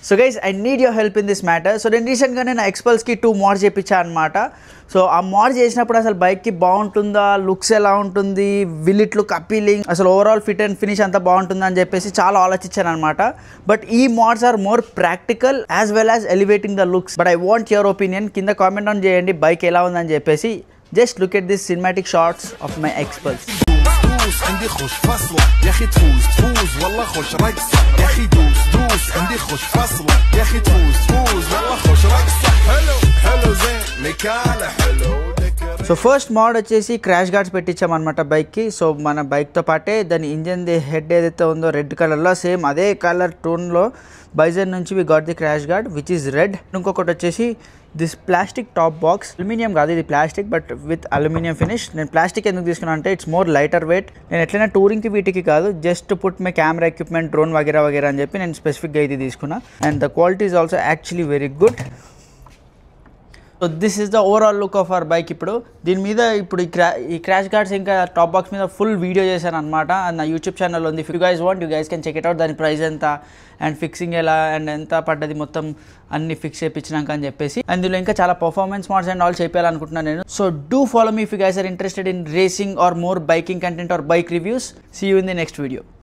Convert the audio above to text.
So guys I need your help in this matter. So నేను రీసెంట్గానే నా ఎక్స్పల్స్కి 2 modes చేయించాను అనమాట. సో ఆ మోడ్ చేసినప్పుడు అసలు బైక్కి బాగుంటుందా, లుక్స్ ఎలా ఉంటుంది, విల్ ఇట్ లుక్ అపీలింగ్, అసలు ఓవరాల్ ఫిట్ అండ్ ఫినిష్ అంతా బాగుంటుందా అని చెప్పేసి చాలా ఆలోచించాను అనమాట. బట్ ఈ mods are more practical as well as elevating the looks. But I want your opinion. కింద కామెంట్ ఆన్ చేయండి బైక్ ఎలా ఉందని చెప్పేసి. Just look at this cinematic shorts of my Xpulse. عندي خوش فصلة يا اخي تفوز والله خوش رقصة يا اخي دوس عندي خوش فصلة يا اخي تفوز والله خوش رقصة حلو زين مكانه حلو. So first mode వచ్చేసి crash guards పెట్టించామన్నమాట బైక్కి. So మన బైక్తో పాటే దాని engine the head ఏదైతే ఉందో రెడ్ కలర్లో సేమ్ అదే కలర్ టోన్లో బైజన్ నుంచి we got the crash guard which is red. ఇంకొకటి వచ్చేసి this plastic top box. Aluminium కాదు ఇది plastic, but with aluminium finish. నేను ప్లాస్టిక్ ఎందుకు తీసుకున్నాను అంటే ఇట్స్ మోర్ లైటర్ వెయిట్. నేను ఎట్లయినా టూరింగ్కి వీటికి కాదు, just put my camera equipment, drone వగేరా వగేరా అని చెప్పి నేను స్పెసిఫిక్గా ఇది తీసుకున్నా. And the quality is also actually very good. So this is the overall look of our bike. ఇప్పుడు దీని మీద ఇప్పుడు ఈ క్రాష్ గార్డ్స్ ఇంకా టాప్ బాక్స్ మీద ఫుల్ వీడియో చేశాను అనమాట. అండ్ నా యూట్యూబ్ ఛానల్ ఉంది. If you guys want you guys can check it out. దాని ప్రైస్ ఎంత అండ్ ఫిక్సింగ్ ఎలా అండ్ ఎంత పడ్డది మొత్తం అన్ని ఫిక్స్ చేయించినాక అని చెప్పేసి. అందులో ఇంకా చాలా పర్ఫార్మెన్స్ మోడ్స్ అండ్ ఆల్ చేయాలనుకుంటున్నాను నేను. So do follow me if you guys are interested in racing or more biking content or bike reviews. See you in the next video.